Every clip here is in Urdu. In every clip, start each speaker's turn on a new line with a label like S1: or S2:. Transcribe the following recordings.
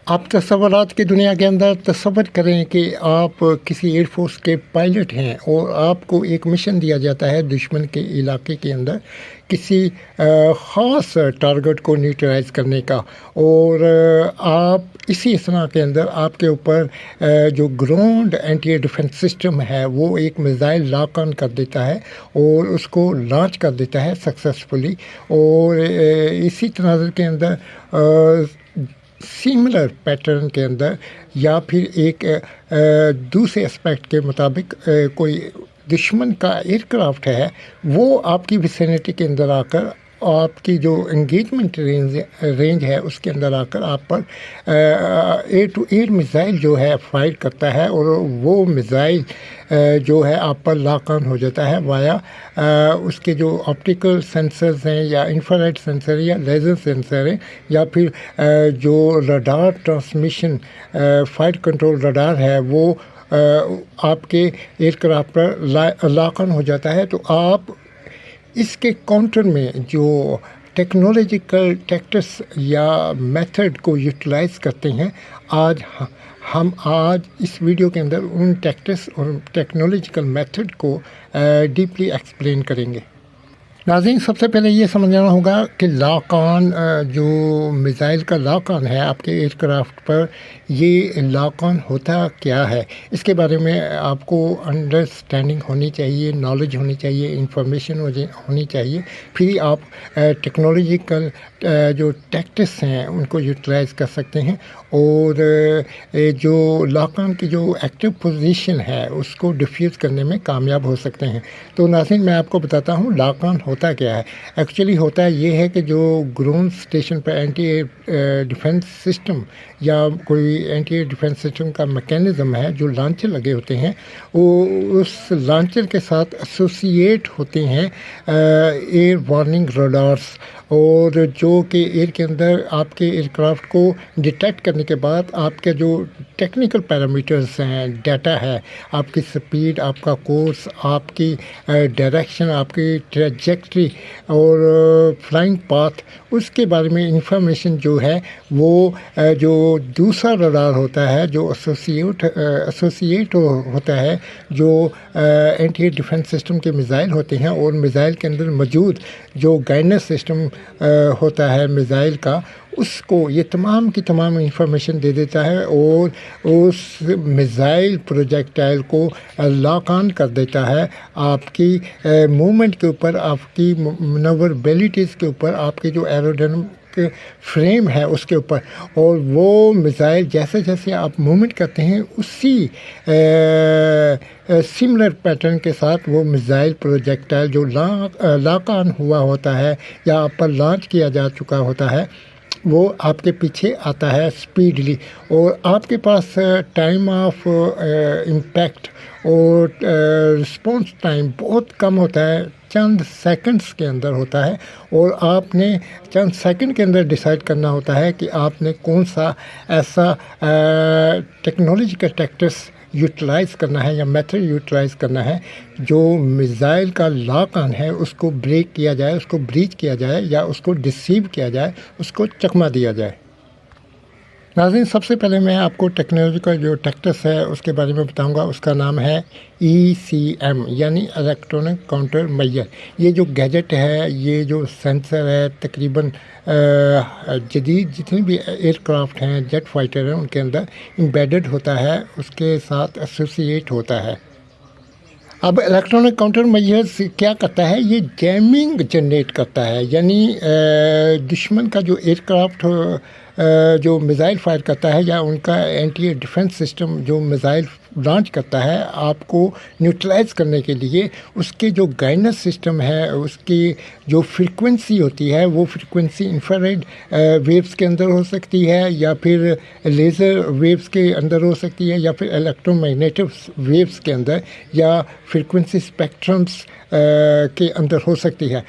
S1: آپ تصورات کی دنیا کے اندر تصور کریں کہ آپ کسی ایئر فورس کے پائلٹ ہیں اور آپ کو ایک مشن دیا جاتا ہے دشمن کے علاقے کے اندر کسی خاص ٹارگٹ کو نیوٹرلائز کرنے کا، اور آپ اسی اثناء کے اندر آپ کے اوپر جو ground anti air defence system ہے وہ ایک میزائل لاک آن کر دیتا ہے اور اس کو لانچ کر دیتا ہے سکسیسفلی، اور اسی تناظر کے اندر سملر پیٹرن کے اندر یا پھر ایک دوسرے اسپیکٹ کے مطابق کوئی دشمن کا ایئر کرافٹ ہے وہ آپ کی ویسینٹی کے اندر آ کر آپ کی جو انگیجمنٹ رینج ہے اس کے اندر آ کر آپ پر ایئر ٹو ایئر میزائل جو ہے فائر کرتا ہے، اور وہ میزائل جو ہے آپ پر لاک آن ہو جاتا ہے وایا اس کے جو آپٹیکل سینسرز ہیں یا انفرارائڈ سینسر یا لیزر سینسر ہیں یا پھر جو radar transmission fire control radar ہے وہ آپ کے ایئر کرافٹ پر لاک آن ہو جاتا ہے۔ تو آپ اس کے کاؤنٹر میں جو ٹیکنالوجیکل ٹیکٹس یا میتھڈ کو یوٹیلائز کرتے ہیں، ہم آج اس ویڈیو کے اندر ان ٹیکٹس اور ٹیکنالوجیکل میتھڈ کو ڈیپلی ایکسپلین کریں گے۔ ناظرین، سب سے پہلے یہ سمجھنا ہوگا کہ لاک آن جو میزائل کا لاک آن ہے آپ کے ایئر کرافٹ پر، یہ لاک آن ہوتا کیا ہے، اس کے بارے میں آپ کو انڈرسٹینڈنگ ہونی چاہیے، نالج ہونی چاہیے، انفارمیشن ہونی چاہیے، پھر آپ ٹیکنالوجیکل جو ٹیکٹس ہیں ان کو یوٹیلائز کر سکتے ہیں اور جو لاک آن کی جو ایکٹیو پوزیشن ہے اس کو ڈیفیوز کرنے میں کامیاب ہو سکتے ہیں۔ تو ناظرین، میں آپ کو بتاتا ہوں لاک آن ہوتا کیا ہے۔ ایکچولی ہوتا یہ ہے کہ جو گراؤنڈ اسٹیشن پر اینٹی ایئر ڈیفنس سسٹم یا کوئی اینٹی ایئر ڈیفنس سسٹم کا میکینزم ہے، جو لانچر لگے ہوتے ہیں، وہ اس لانچر کے ساتھ ایسوسیٹ ہوتے ہیں ایئر وارننگ رڈارس، اور جو کہ ایئر کے اندر آپ کے ایئر کرافٹ کو ڈیٹیکٹ کرنے کے بعد آپ کے جو ٹیکنیکل پیرامیٹرز ہیں، ڈیٹا ہے، آپ کی سپیڈ، آپ کا کورس، آپ کی ڈائریکشن، آپ کی ٹریجیکٹری اور فلائنگ پاتھ، اس کے بارے میں انفارمیشن جو ہے وہ جو دوسرا رڈار ہوتا ہے جو ایسوسیٹ ہوتا ہے جو اینٹی ایئر ڈیفنس سسٹم کے میزائل ہوتے ہیں، اور میزائل کے اندر موجود جو گائیڈنس سسٹم ہوتا ہے میزائل کا، اس کو یہ تمام کی تمام انفارمیشن دے دیتا ہے اور اس میزائل پروجیکٹائل کو لاک آن کر دیتا ہے آپ کی موومنٹ کے اوپر، آپ کی منوربلٹیز کے اوپر، آپ کے جو ایروڈینامک فریم ہے اس کے اوپر، اور وہ میزائل جیسے جیسے آپ موومنٹ کرتے ہیں اسی سملر پیٹرن کے ساتھ وہ میزائل پروجیکٹائل جو لاک آن ہوا ہوتا ہے یا آپ پر لانچ کیا جا چکا ہوتا ہے وہ آپ کے پیچھے آتا ہے اسپیڈلی، اور آپ کے پاس ٹائم آف امپیکٹ اور رسپانس ٹائم بہت کم ہوتا ہے، چند سیکنڈز کے اندر ہوتا ہے، اور آپ نے چند سیکنڈ کے اندر ڈیسائیڈ کرنا ہوتا ہے کہ آپ نے کون سا ایسا ٹیکنالوجیکل ٹیکٹس یوٹیلائز کرنا ہے یا میتھڈ یوٹیلائز کرنا ہے جو میزائل کا لاک آن ہے اس کو بریک کیا جائے، اس کو بریچ کیا جائے یا اس کو ڈسیو کیا جائے، اس کو چکما دیا جائے۔ ناظرین، سب سے پہلے میں آپ کو ٹیکنالوجیکل جو ٹیکٹس ہے اس کے بارے میں بتاؤں گا، اس کا نام ہے ECM یعنی الیکٹرانک کاؤنٹر میئر۔ یہ جو گیجٹ ہے، یہ جو سینسر ہے، تقریباً جدید جتنے بھی ایئر کرافٹ ہیں، جیٹ فائٹر ہیں، ان کے اندر امبیڈڈ ہوتا ہے، اس کے ساتھ ایسوسیٹ ہوتا ہے۔ اب الیکٹرانک کاؤنٹر میئرز کیا کرتا ہے؟ یہ جیمنگ جنریٹ کرتا ہے، یعنی دشمن کا جو ایئر کرافٹ جو میزائل فائر کرتا ہے یا ان کا اینٹی ایئر ڈیفنس سسٹم جو میزائل لانچ کرتا ہے آپ کو نیوٹرلائز کرنے کے لیے، اس کے جو گائیڈنس سسٹم ہے، اس کی جو فریکوینسی ہوتی ہے وہ فریکوینسی انفرارائڈ ویوز کے اندر ہو سکتی ہے یا پھر لیزر ویوز کے اندر ہو سکتی ہے یا پھر الیکٹرو میگنیٹک ویوز کے اندر یا فریکوینسی اسپیکٹرمس کے اندر ہو سکتی ہے۔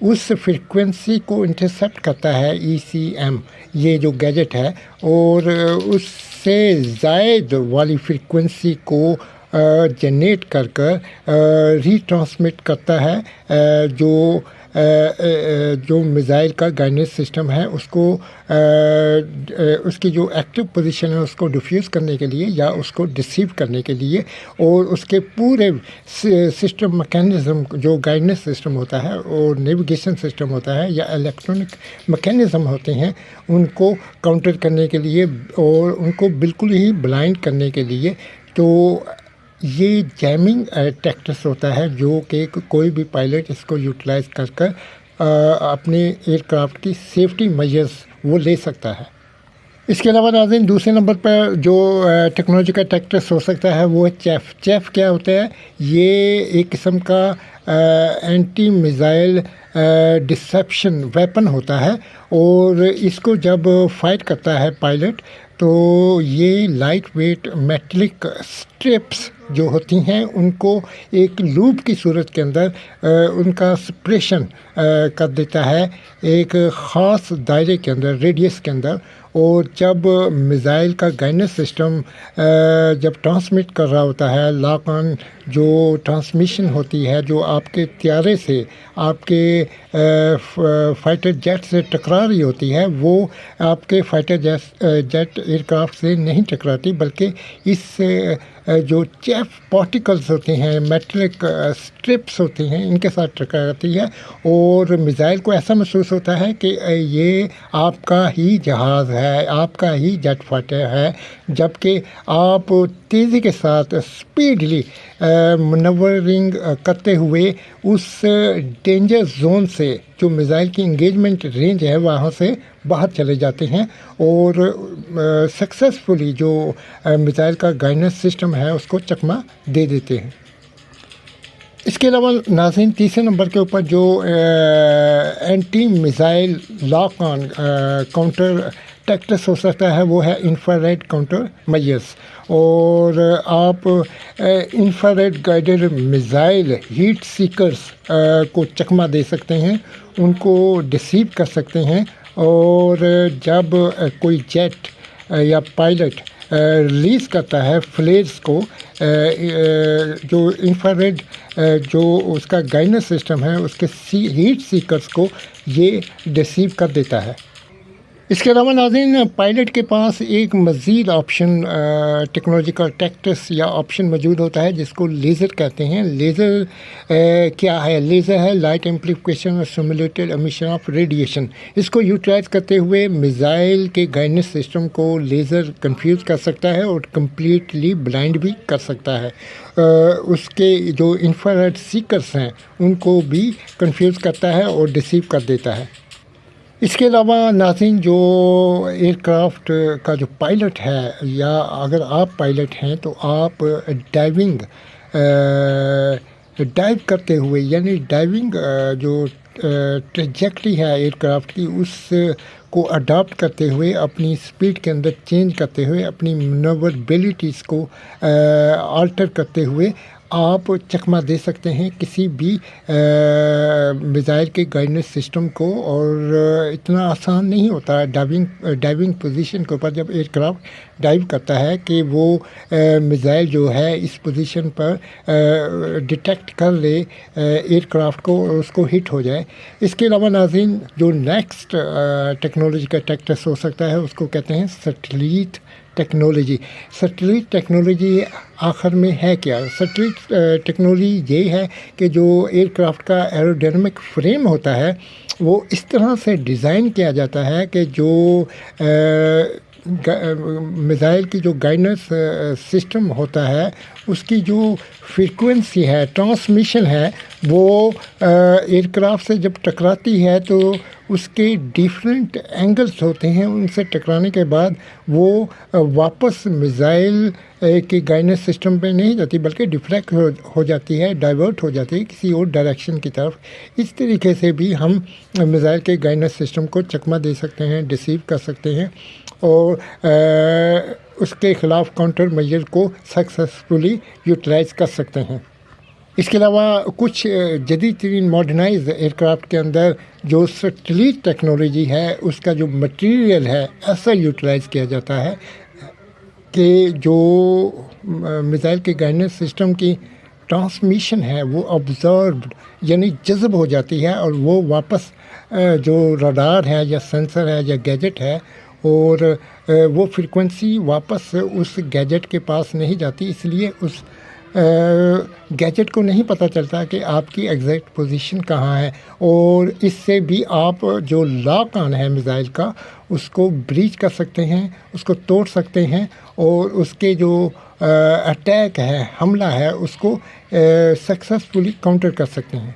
S1: اس فریکوینسی کو انٹرسیپٹ کرتا ہے ECM، یہ جو گیجٹ ہے، اور اس سے زائد والی فریکوینسی کو جنریٹ کر ری ٹرانسمٹ کرتا ہے جو جو میزائل کا گائیڈنس سسٹم ہے اس کی جو ایکٹیو پوزیشن ہے اس کو ڈیفیوز کرنے کے لیے یا اس کو ڈسیو کرنے کے لیے، اور اس کے پورے سسٹم میکینزم جو گائیڈنس سسٹم ہوتا ہے اور نیویگیشن سسٹم ہوتا ہے یا الیکٹرانک میکینزم ہوتے ہیں، ان کو کاؤنٹر کرنے کے لیے اور ان کو بالکل ہی بلائنڈ کرنے کے لیے، تو یہ جیمنگ ٹیکٹس ہوتا ہے جو کہ کوئی بھی پائلٹ اس کو یوٹیلائز کر کر اپنے ایئر کرافٹ کی سیفٹی میجرز وہ لے سکتا ہے۔ اس کے علاوہ ناظرین دوسرے نمبر پر جو ٹیکنالوجی کا ٹیکٹس ہو سکتا ہے وہ ہے چیف کیا ہوتا ہے؟ یہ ایک قسم کا اینٹی میزائل ڈسپشن ویپن ہوتا ہے، اور اس کو جب فائر کرتا ہے پائلٹ تو یہ لائٹ ویٹ میٹلک اسٹرپس جو ہوتی ہیں ان کو ایک لوپ کی صورت کے اندر ان کا سپریشن کر دیتا ہے ایک خاص دائرے کے اندر، ریڈیس کے اندر، اور جب میزائل کا گائیڈنس سسٹم جب ٹرانسمٹ کر رہا ہوتا ہے، لاک آن جو ٹرانسمیشن ہوتی ہے جو آپ کے طیارے سے آپ کے فائٹر جیٹ سے ٹکرا رہی ہوتی ہے، وہ آپ کے فائٹر جیٹ ایئر کرافٹ سے نہیں ٹکراتی، بلکہ اس سے جو چیف پارٹیکلز ہوتے ہیں، میٹلک اسٹرپس ہوتے ہیں، ان کے ساتھ ٹکراتی ہے، اور میزائل کو ایسا محسوس ہوتا ہے کہ یہ آپ کا ہی جہاز ہے، آپ کا ہی جیٹ فائٹر ہے، جبکہ آپ تیزی کے ساتھ اسپیڈلی منورنگ کرتے ہوئے اس ڈینجر زون سے جو میزائل کی انگیجمنٹ رینج ہے وہاں سے باہر چلے جاتے ہیں، اور سکسیزفلی جو میزائل کا گائیڈنس سسٹم ہے اس کو چکمہ دے دیتے ہیں۔ اس کے علاوہ ناظرین تیسرے نمبر کے اوپر جو anti missile lock on counter tactics ہو سکتا ہے وہ ہے انفراریڈ کاؤنٹر میجرز، اور آپ infrared guided missile heat seekers کو چکمہ دے سکتے ہیں، ان کو ڈسیو کر سکتے ہیں، اور جب کوئی جیٹ یا پائلٹ ریلیز کرتا ہے فلیئرز کو، جو انفراریڈ جو اس کا گائیڈنس سسٹم ہے اس کے ہیٹ سیکرز کو یہ ڈسیو کر دیتا ہے۔ اس کے علاوہ ناظرین پائلٹ کے پاس ایک مزید آپشن ٹیکنالوجیکل ٹیکٹس یا آپشن موجود ہوتا ہے جس کو لیزر کہتے ہیں۔ لیزر کیا ہے؟ لیزر ہے لائٹ ایمپلیفیکیشن اور سیمولیٹڈ امیشن آف ریڈیشن۔ اس کو یوٹیلائز کرتے ہوئے میزائل کے گائیڈنس سسٹم کو لیزر کنفیوز کر سکتا ہے اور کمپلیٹلی بلائنڈ بھی کر سکتا ہے۔ اس کے جو انفراریڈ سیکرز ہیں ان کو بھی کنفیوز کرتا ہے اور ڈسیو کر دیتا ہے۔ اس کے علاوہ ناظرین جو ایئر کرافٹ کا جو پائلٹ ہے، یا اگر آپ پائلٹ ہیں تو آپ ڈائیو کرتے ہوئے، یعنی ڈائیونگ جو ٹریجیکٹری ہے ایئر کرافٹ کی اس کو اڈاپٹ کرتے ہوئے، اپنی سپیڈ کے اندر چینج کرتے ہوئے، اپنی مینوربلٹیز کو آلٹر کرتے ہوئے آپ چکمہ دے سکتے ہیں کسی بھی میزائل کے گائیڈنس سسٹم کو، اور اتنا آسان نہیں ہوتا ڈائیونگ پوزیشن کے اوپر جب ایئر کرافٹ ڈائیو کرتا ہے کہ وہ میزائل جو ہے اس پوزیشن پر ڈیٹیکٹ کر لے ایئر کرافٹ کو اور اس کو ہٹ ہو جائے۔ اس کے علاوہ ناظرین جو نیکسٹ ٹیکنالوجی کا ٹیکٹس ہو سکتا ہے اس کو کہتے ہیں سیٹلائٹ ٹیکنالوجی۔ سیٹلائٹ ٹیکنالوجی آخر میں ہے کیا؟ سیٹلائٹ ٹیکنالوجی یہ ہے کہ جو ایئر کرافٹ کا ایروڈینامک فریم ہوتا ہے وہ اس طرح سے ڈیزائن کیا جاتا ہے کہ جو میزائل کی جو گائیڈنس سسٹم ہوتا ہے اس کی جو فریکوینسی ہے، ٹرانسمیشن ہے، وہ ایئر کرافٹ سے جب ٹکراتی ہے تو اس کے ڈیفرنٹ اینگلز ہوتے ہیں، ان سے ٹکرانے کے بعد وہ واپس میزائل کے گائیڈنس سسٹم پہ نہیں جاتی بلکہ ڈیفلیکٹ ہو جاتی ہے، ڈائیورٹ ہو جاتی ہے کسی اور ڈائریکشن کی طرف۔ اس طریقے سے بھی ہم میزائل کے گائیڈنس سسٹم کو چکمہ دے سکتے ہیں، ڈسیو کر سکتے ہیں، اور اس کے خلاف کاؤنٹر میجر کو سکسیسفلی یوٹیلائز کر سکتے ہیں۔ اس کے علاوہ کچھ جدید ترین ماڈرنائز ایئر کرافٹ کے اندر جو سیٹلائٹ ٹیکنالوجی ہے اس کا جو مٹیریل ہے ایسا یوٹیلائز کیا جاتا ہے کہ جو میزائل کے گائیڈنس سسٹم کی ٹرانسمیشن ہے وہ آبزرவ்ڈ یعنی جذب ہو جاتی ہے، اور وہ واپس جو رڈار ہے یا سینسر ہے یا گیجٹ ہے، اور وہ فریکوینسی واپس اس گیجٹ کے پاس نہیں جاتی، اس لیے اس گیجٹ کو نہیں پتہ چلتا کہ آپ کی ایگزیکٹ پوزیشن کہاں ہے، اور اس سے بھی آپ جو لاک آن ہے میزائل کا اس کو بریچ کر سکتے ہیں، اس کو توڑ سکتے ہیں، اور اس کے جو اٹیک ہے، حملہ ہے، اس کو سکسیسفلی کاؤنٹر کر سکتے ہیں۔